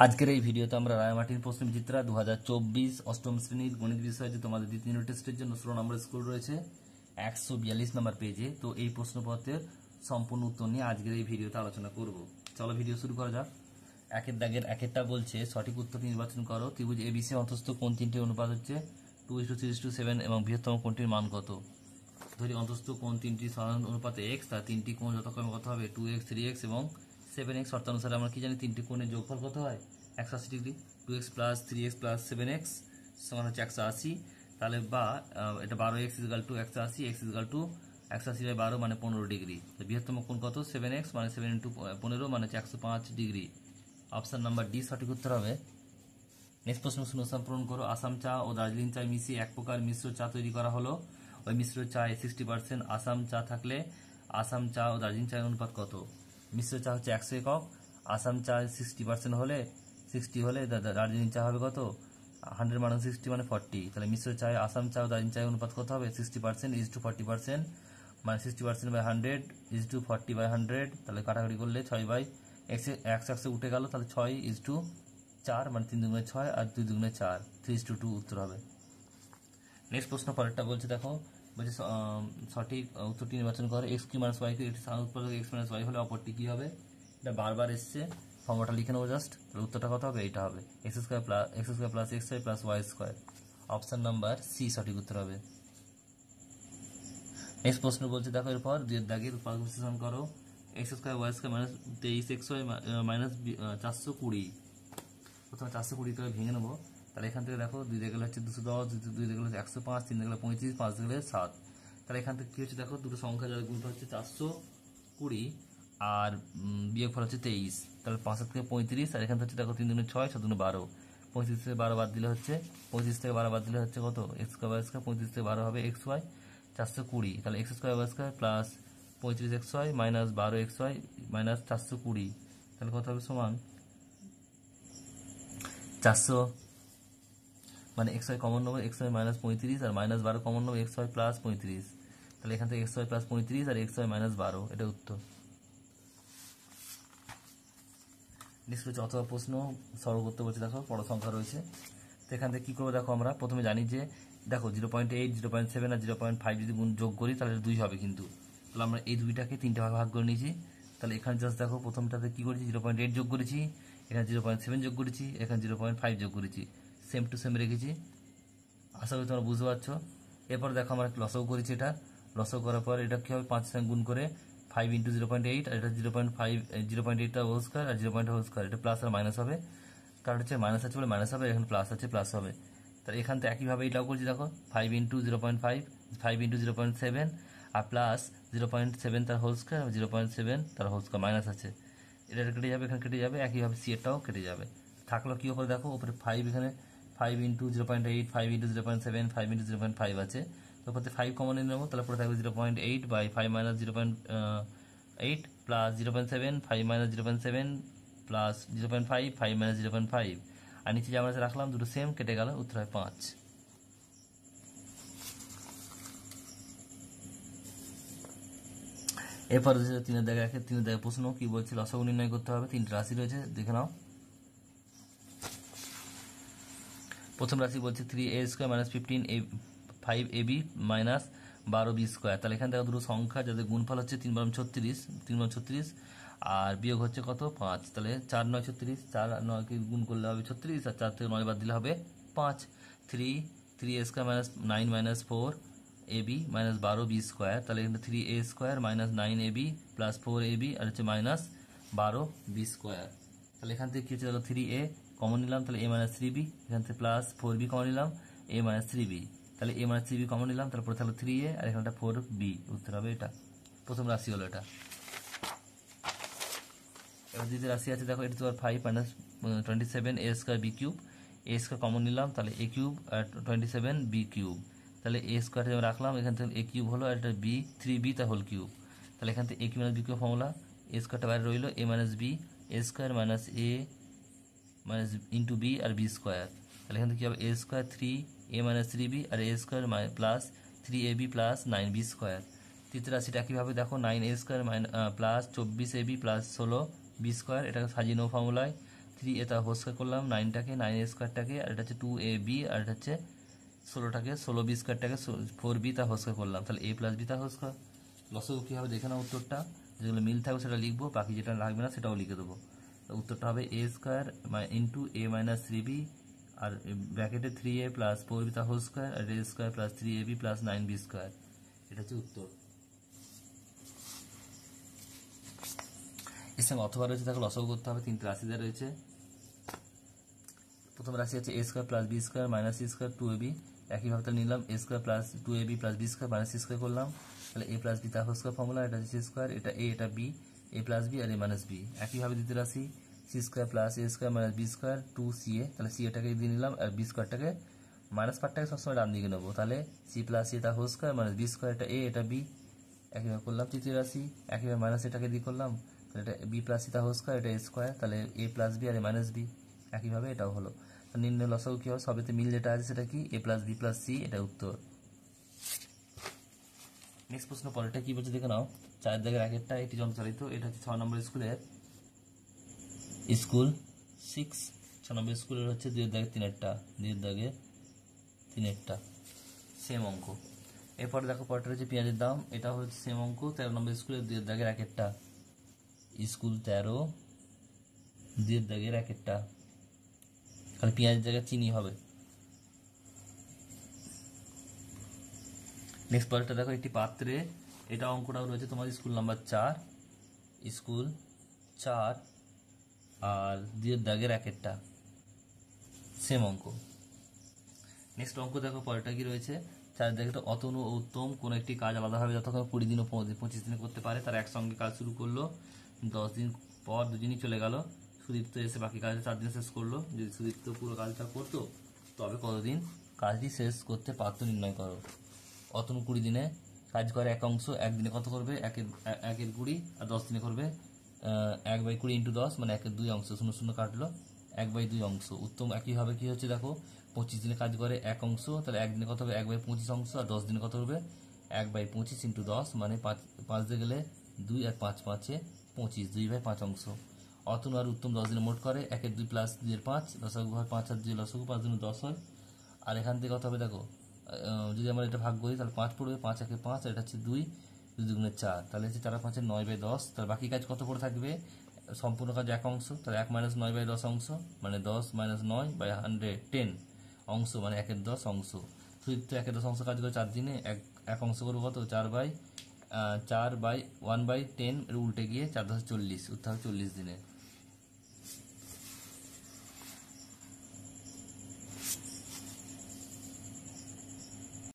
আজকের এই ভিডিওতে আমরা রায়মাটির প্রশ্নবিচিত্রা 2024 অষ্টম শ্রেণীর গণিত বিষয়ে যে তোমাদের দ্বিতীয় টেস্টের জন্য 16 নম্বর স্কুল রয়েছে 142 নম্বর পেজে। তো এই প্রশ্নপত্রের সম্পূর্ণ উত্তর নিয়ে আজকের এই ভিডিওতে আলোচনা করব। চলো ভিডিও শুরু করা যাক। একের দাগের একেরটা বলছে সঠিক উত্তরটি নির্বাচন করো। ত্রিভুজ এবিসি অন্তস্থ কোণ তিনটির অনুপাত হচ্ছে 2:3:7 এবং বৃহত্তম কোণটির মান কত? ধরি অন্তস্থ কোণ তিনটি সাধারণ অনুপাতে x, তার তিনটি কোণ যথাক্রমে কত হবে? 2x, 3x এবং 7x। শর্তানুসারে আমরা কি জানি তিনটি কোণের যোগফল কত হয়? 180 degree. 2x plus 3x plus 7x সমান হচ্ছে 180। তাহলে বা এটা 12x equal to 180, x equal to 180/12 মানে 15 ডিগ্রি। বৃহত্তম কোণ কত? 7x মানে 7 × 15 মানে 105 ডিগ্রি। অপশন নাম্বার ডি সঠিক উত্তর হবে। নেক্সট প্রশ্ন শূন্যস্থান পূরণ করো। আসাম চা ও দার্জিলিং চা মিশিয়ে এক প্রকার মিশ্র চা তৈরি করা হলো। ওই মিশ্র চায় 60% আসাম চা থাকলে আসাম চা ও দার্জিলিং চায়ের অনুপাত কত? মিশ্র চা হচ্ছে 100 একক, আসাম চা 60% হলে 60 হলে দার্জিলিং চা হবে কত? 100 - 60 মানে 40। তাহলে মিশ্র চায় আসাম চা ও দার্জিলিং চায়ের অনুপাত কত হবে? 60% ইজ টু 40% মানে 60%/100 ইজ টু 40/100। তাহলে কাটাকাটি করলে 6/100 উঠে গেল, তাহলে 6:4 মানে 3 দুগুণে 6 আর 2 দুগুণে 4, 3:2 উত্তর হবে। নেক্সট প্রশ্ন পরেরটা বলছে, দেখো বলছে সঠিক উত্তরটি নির্বাচন করে। x Q minus Y Q একটি স্থান উৎপাদক x মাইনাস ওয়াই হলে অপরটি কি হবে? এটা বারবার এসছে, ফর্মুলাটা লিখে নেবো জাস্ট। তাহলে উত্তরটা কত হবে? এটা হবে x square plus x Y plus Y square. Option number C সঠিক উত্তর হবে। নেক্সট প্রশ্ন বলছে, দেখো এরপর দুইয়ের দাগের উৎপাদক বিশ্লেষণ করো। x square Y square minus 23x Y minus 420। প্রথমে 420 করে ভেঙে নেবো। তাহলে এখান থেকে দেখো 2 দিয়ে গেলে হচ্ছে 210, 2 দিয়ে গেলে 105, 3 দিয়ে গেলে 35, 5 দিয়ে গেলে 7। তাহলে এখান থেকে কি হচ্ছে? দেখো দুটো সংখ্যা যার গুণফল হচ্ছে 420 আর বিয়োগফল হচ্ছে 23। তাহলে 5 থেকে 35 আর এখান থেকে হচ্ছে দেখো 3 দুগুণে 6, 6 দুগুণে 12। 35 থেকে 12 বাদ দিলে হচ্ছে 35 থেকে 12 বাদ দিলে হচ্ছে কত? x square Y square. 35 থেকে 12 হবে xy 420। তাহলে x square Y square plus 35xy minus 12xy minus 420। তাহলে কত হবে? সমান 400 মানে xy কমন নেবো, xy মাইনাস 35 আর মাইনাস 12 কমন নেবো, xy প্লাস 35। তাহলে এখান থেকে xy প্লাস 35 আর xy মাইনাস 12, এটা উত্তর। নেক্সট হচ্ছে অথবা প্রশ্ন সরল করতে বলছে। দেখো বড় সংখ্যা রয়েছে, তো এখান থেকে কী করবো? দেখো আমরা প্রথমে জানি যে দেখো 0.8, 0.7 আর 0.5 যদি যোগ করি তাহলে 2 হবে কিন্তু। তাহলে আমরা এই দুইটাকে 3টে ভাগ করে নিয়েছি। তাহলে এখানে জাস্ট দেখো প্রথমটাতে কী করেছি? 0.8 যোগ করেছি, এখানে 0.7 যোগ করেছি, এখানে 0.5 যোগ করেছি, সেম টু সেম রেখেছি। আশা করি তোমরা বুঝতে পারছো। এরপর দেখো আমরা লসও করেছি, এটা লসও করার পর এটা কী হবে? 5 সঙ্গে গুণ করে 5 × 0.8 আর এটা 0.5 0.8টা হোল স্কয়ার আর 0.8 হোল স্কয়ার, এটা প্লাস আর মাইনাস হবে, কারণ হচ্ছে মাইনাস আছে বলে মাইনাস হবে, এখানে প্লাস আছে প্লাস হবে। তাহলে এখান থেকে একইভাবে এটাও করছি, দেখো 5 × 0.5, 5 × 0.7 আর প্লাস 0.7 তার হোল স্কয়ার, 0.7 তার হোল স্কয়ার মাইনাস আছে, এটা কেটে যাবে, এখানে কেটে যাবে, একইভাবে সি এরটাও কেটে যাবে। থাকলো কি ওপরে দেখো উপরে 5, এখানে 5 × 0.8, 5 × 0.7, 5 × 0.5 আছে, তো উপরে 5 কমন নিয়ে নেবো। তাহলে পরে থাকবে 0.8/5 minus 0.8 plus 0.7, 5 minus 0.7 plus 0.5, 5 minus 0.5 আর নিচে যে আমরা রাখলাম দুটো সেম কেটে গেল, উত্তর হয় 5। এরপর তিনের দাগে প্রশ্ন কি বলছে? লসাগু নির্ণয় করতে হবে। 3টে রাশি রয়েছে, দেখে নাও। প্রথম রাশি বলছে 3a² minus 15 5ab minus 12b square. তাহলে এখানে দেখো দুটো সংখ্যা যাদের গুণফল হচ্ছে 3 × 36 আর বিয়োগ হচ্ছে কত? 5। তাহলে 4 × 9 = 36, 4 আর 9কে গুণ করলে হবে 36 আর 4 থেকে 9 বাদ দিলে হবে 5। 3a² minus 9 minus 4ab minus 12b square. তাহলে এখানে 3a² minus 9ab plus 4ab আর হচ্ছে মাইনাস 12b স্কোয়ার। তাহলে এখান থেকে কি হচ্ছে? দেখো 3a কমন নিলাম, তাহলে a মাইনাস 3b, এখান থেকে প্লাস 4b কমন নিলাম, a মাইনাস 3b, তাহলে a মাইনাস 3b কমন নিলাম, তারপরে তাহলে 3a আর এখানটা 4b, উত্তর হবে এটা। প্রথম রাশি হলো এটা। এবার দ্বিতীয় রাশি আছে, দেখো এটা তো 5 minus 27 a² b³ a² common নিলাম, তাহলে a³ আর 27 b³, তাহলে a² রাখলাম, এখান থেকে a³ হলো আর এটা b 3b তার হোল কিউব। তাহলে এখান থেকে a³ minus b³ formula, a² বাইরে রইলো, a minus b a² minus a minus into B আর বি স্কোয়ার। তাহলে এখান থেকে কী হবে? a² 3a মাইনাস 3b আর a² plus 3ab plus 9b square. তৃতীয় রাশিটা একইভাবে দেখো 9a² plus 24ab plus 16b square, এটাকে সাজিয়ে নেবো ফর্মুলায়। 3 এটা হোল স্কয়ার করলাম 9টাকে 9 স্কয়ারটাকে, আর এটা হচ্ছে 2ab, আর এটা হচ্ছে 16টাকে 16b স্কয়ারটাকে 4b তা হোল স্কয়ার করলাম, তাহলে a প্লাস b তা হোল স্কয়ার। লসাগু কী হবে দেখে নাও, উত্তরটা যেগুলো মিল থাকবে সেটা লিখবো, বাকি যেটা লাগবে না সেটাও লিখে দেবো। তো উত্তরটা হবে a square into a minus 3b, আর ব্র্যাকেটে 3a প্লাস 4b তা হোল স্কয়ার, আর a square plus 3ab plus 9b square, এটা হচ্ছে উত্তর। এর সঙ্গে অথবা রয়েছে, তাকে লসাগু করতে হবে, 3টে রাশি দেওয়া রয়েছে। প্রথম রাশি আছে a square plus b square minus c square 2ab, একইভাবে তাহলে নিলাম a square plus 2ab plus b square minus c square করলাম, তাহলে a প্লাস b তার হোল স্কয়ার ফর্মুলা, এটা হচ্ছে c স্কয়ার, এটা a এটা b, a প্লাস b আর a মাইনাস b। একইভাবে দ্বিতীয় রাশি c square plus a square minus b square 2ca, তাহলে c এটাকে দিয়ে নিলাম, আর b স্কয়ারটাকে মাইনাস পার্টটাকে সবসময় ডান দিকে নেবো, তাহলে c প্লাস a তার whole square minus b square, এটা a এটা b। একইভাবে করলাম তৃতীয় রাশি, একইভাবে মাইনাস এটাকে দিয়ে করলাম, তাহলে এটা b প্লাস c তার হোল স্কয়ার, এটা a স্কয়ার, তাহলে a প্লাস b আর a মাইনাস b। একইভাবে এটাও হলো। নির্ণয় লসাগু কি হবে, সবেতে মিল যেটা আছে সেটা কি a plus b plus c, এটা উত্তর। নেক্সট প্রশ্ন পরেরটা কি বলছে দেখে নাও, 4 দাগের আগেরটা এটি যন্ত্রচালিত, এটা হচ্ছে 6 নম্বর স্কুলের স্কুল 6, 6 নম্বর স্কুলের হচ্ছে 2 দাগে 3-এরটা, 2 দাগে 3-এরটা সেম অঙ্ক। এরপরে দেখো পরেরটা হচ্ছে পেঁয়াজের দাম, এটা হচ্ছে সেম অঙ্ক, 13 নম্বর স্কুলের 2 দাগের আগেরটা, স্কুল 13 2 দাগের আগেরটা, তাহলে পেঁয়াজের জায়গায় চিনি হবে। নেক্সট পরেরটা দেখো, একটি পাত্রে, এটা অঙ্কটাও রয়েছে তোমার স্কুল নাম্বার 4, স্কুল 4 আর 2 দাগের আগেরটা সেম অঙ্ক। নেক্সট অঙ্ক দেখো পরেরটা কি রয়েছে, 4 দাগেরটা অতনু ও উত্তম কোনো একটি কাজ আলাদাভাবে যতক্ষণ 20 দিন ও 25 দিনে করতে পারে, তারা একসঙ্গে কাজ শুরু করলো, 10 দিন পর দুজনই চলে গেল, সুদীপ্ত এসে বাকি কাজটা 4 দিনে শেষ করলো। যদি সুদীপ্ত পুরো কাজটা করতো তবে কতদিন কাজটি শেষ করতে পারতো নির্ণয় করো। অতনু 20 দিনে কাজ করে এক অংশ, একদিনে কত করবে, একের 20, আর 10 দিনে করবে 1/20 ইন্টু 10, মানে 1/2 অংশ, 0 0 কাটলো 1/2 অংশ। উত্তম একইভাবে কি হচ্ছে দেখো, 25 দিনে কাজ করে এক অংশ, তাহলে একদিনে কত হবে 1/25 অংশ, আর 10 দিনে কত হবে 1/25 ইন্টু 10, মানে 5 দিয়ে গেলে 2 আর 5 5-এ 25, 2/5 অংশ। অতনু আর উত্তম 10 দিনে মোট করে 1/2 প্লাস 2/5, লসাগু হয় 5 আর 2 লসাগু 5 দিনে 10 হয়। আর এখান থেকে কত হবে দেখো, যদি আমরা এটা ভাগ করি তাহলে 5 পড়বে, 5 একে 5, এটা হচ্ছে 2, 2 দুগুণে 4, তাহলে হচ্ছে 4 আর 5 9/10, তাহলে বাকি কাজ কত পড়ে থাকবে, সম্পূর্ণ কাজ এক অংশ, তাহলে 1 মাইনাস 9/10 অংশ, মানে 10 মাইনাস 9/110 অংশ, মানে 1/10 অংশ। সুদীপ্ত 1/10 অংশ কাজ করে 4 দিনে, এক অংশ করবো কত 4/1/10 উল্টে গিয়ে 4 10 40, উত্তর হবে 40 দিনে।